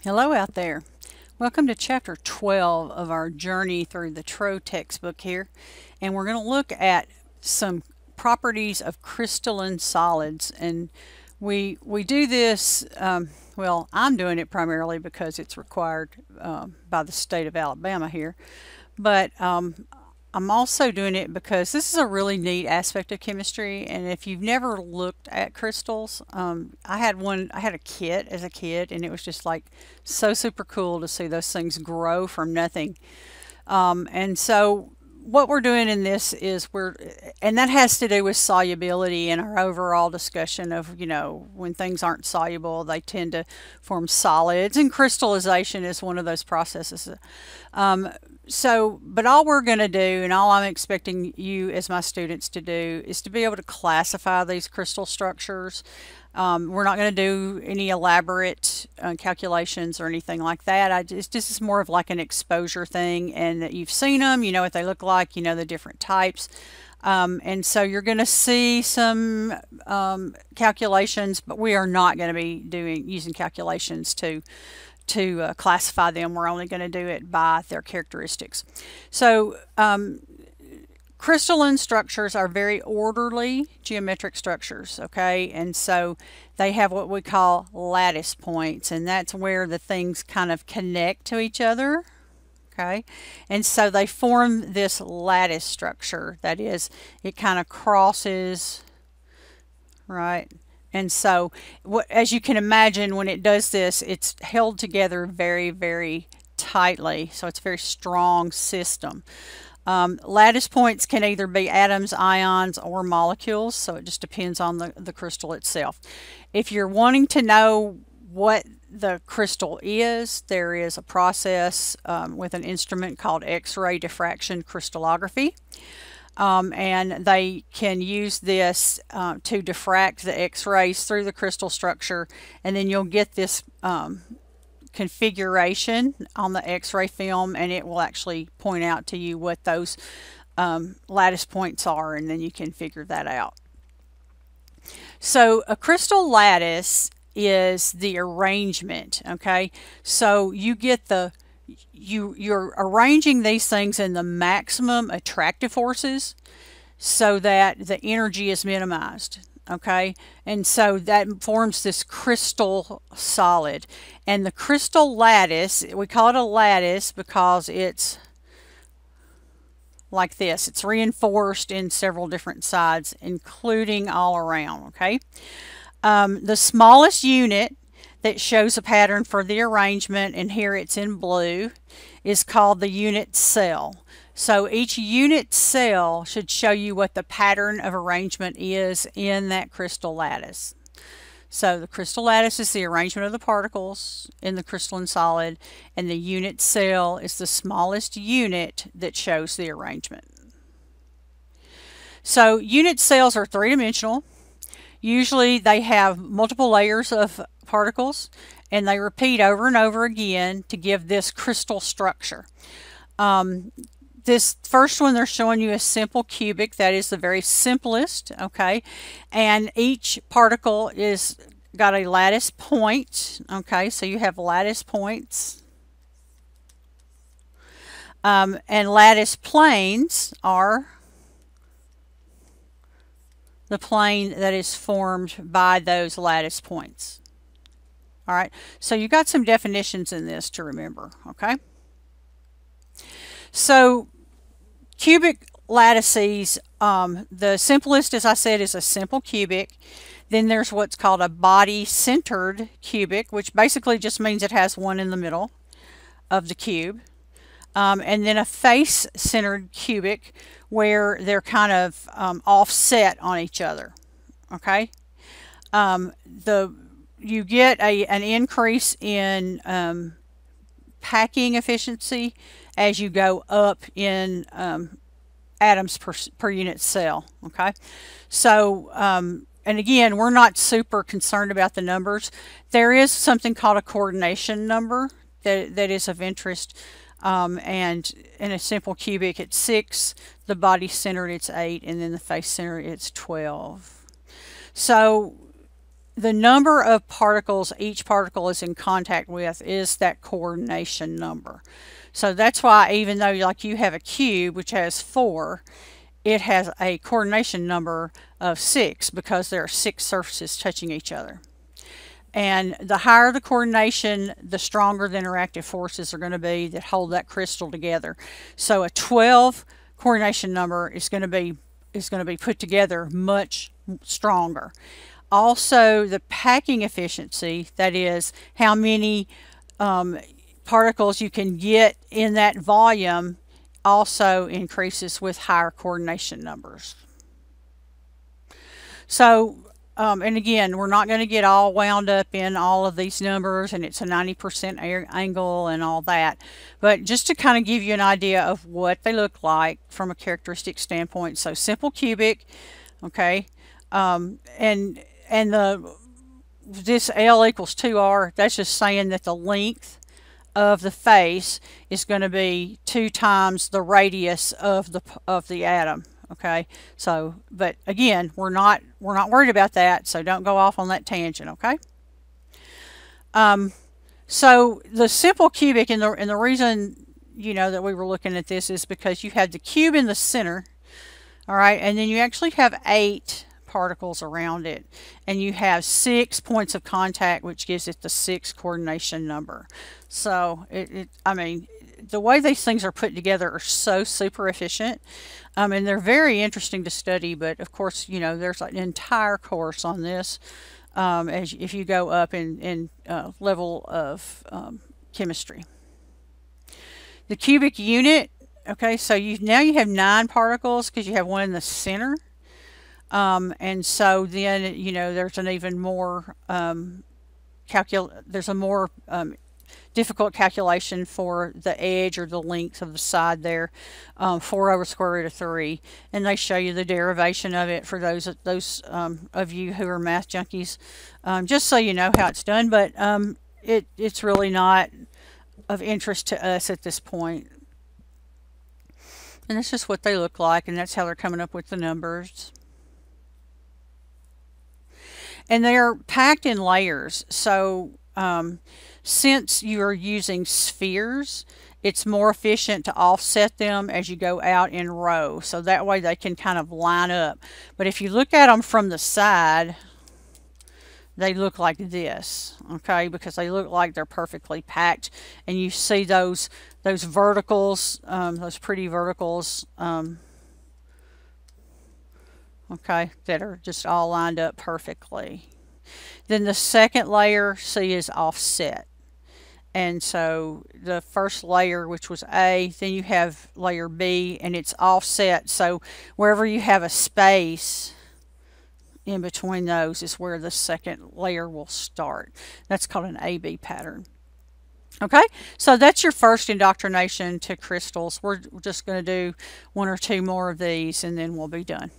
Hello out there. Welcome to chapter 12 of our journey through the Tro textbook here. And we're going to look at some properties of crystalline solids. And we do this, well, I'm doing it primarily because it's required by the state of Alabama here. But I'm also doing it because this is a really neat aspect of chemistry, and if you've never looked at crystals, I had a kit as a kid, and it was just like so super cool to see those things grow from nothing. And so what we're doing in this is and that has to do with solubility and our overall discussion of, when things aren't soluble, they tend to form solids, and crystallization is one of those processes. But all we're going to do, and all I'm expecting you as my students to do, is to be able to classify these crystal structures. We're not going to do any elaborate calculations or anything like that. This is more of like an exposure thing, and that you've seen them, you know what they look like, you know the different types. And so you're going to see some calculations, but we are not going to be using calculations to classify them. We're only going to do it by their characteristics. So crystalline structures are very orderly geometric structures, okay? And so they have what we call lattice points, and that's where the things kind of connect to each other, okay? And so they form this lattice structure. That is, it kind of crosses, right? And so, as you can imagine, when it does this, it's held together very, very tightly. So it's a very strong system. Lattice points can either be atoms, ions, or molecules. So it just depends on the crystal itself. If you're wanting to know what the crystal is, there is a process with an instrument called X-ray diffraction crystallography. And they can use this to diffract the X-rays through the crystal structure, and then you'll get this configuration on the X-ray film, and it will actually point out to you what those lattice points are, and then you can figure that out. So a crystal lattice is the arrangement, okay? So you get you're arranging these things in the maximum attractive forces so that the energy is minimized, okay? And so that forms this crystal solid. And the crystal lattice, we call it a lattice because it's like this. It's reinforced in several different sides, including all around, okay? The smallest unit that shows a pattern for the arrangement, and here it's in blue, is called the unit cell. So each unit cell should show you what the pattern of arrangement is in that crystal lattice. So the crystal lattice is the arrangement of the particles in the crystalline solid, and the unit cell is the smallest unit that shows the arrangement. So unit cells are three-dimensional. Usually they have multiple layers of particles, and they repeat over and over again to give this crystal structure. This first one they're showing you a simple cubic. That is the very simplest, okay? And each particle is got a lattice point, okay? So you have lattice points. And lattice planes are the plane that is formed by those lattice points. All right, so you got some definitions in this to remember, okay? So cubic lattices, the simplest, as I said, is a simple cubic. Then there's what's called a body-centered cubic, which basically just means it has one in the middle of the cube. And then a face-centered cubic, where they're kind of offset on each other, okay? You get an increase in packing efficiency as you go up in atoms per unit cell, okay? So, and again, we're not super concerned about the numbers. There is something called a coordination number that is of interest, and in a simple cubic it's 6, the body centered it's 8, and then the face centered it's 12. So the number of particles each particle is in contact with is that coordination number. So that's why even though like you have a cube which has 4, it has a coordination number of 6 because there are 6 surfaces touching each other. And the higher the coordination, the stronger the interactive forces are going to be that hold that crystal together. So a 12 coordination number is going to be put together much stronger. Also, the packing efficiency, that is how many particles you can get in that volume, also increases with higher coordination numbers. So, and again, we're not going to get all wound up in all of these numbers, and it's a 90% angle and all that. But just to kind of give you an idea of what they look like from a characteristic standpoint. So simple cubic, okay, and this L equals 2R, that's just saying that the length of the face is going to be 2 times the radius of the atom. Okay, so but again, we're not worried about that, so don't go off on that tangent. Okay. So the simple cubic, and the reason that we were looking at this is because you have the cube in the center, all right, and then you actually have 8 particles around it, and you have 6 points of contact, which gives it the 6 coordination number. So I mean, the way these things are put together are so super efficient, and they're very interesting to study. But of course, there's an entire course on this if you go up in level of chemistry. The cubic unit. Okay, so now you have 9 particles because you have one in the center. And so then, there's an even more there's a more difficult calculation for the edge or the length of the side there, 4 over square root of 3, and they show you the derivation of it for those of you who are math junkies, just so you know how it's done. But it's really not of interest to us at this point. And that's just what they look like, and that's how they're coming up with the numbers. And they're packed in layers. So since you are using spheres, it's more efficient to offset them as you go out in row. So that way they can kind of line up. But if you look at them from the side, they look like this, okay, because they look like they're perfectly packed. And you see those verticals, those pretty verticals, okay, that are just all lined up perfectly. Then the second layer, see, is offset. And so the first layer, which was A, then you have layer B, and it's offset. So wherever you have a space in between those is where the second layer will start. That's called an AB pattern. Okay, so that's your first indoctrination to crystals. We're just going to do 1 or 2 more of these, and then we'll be done.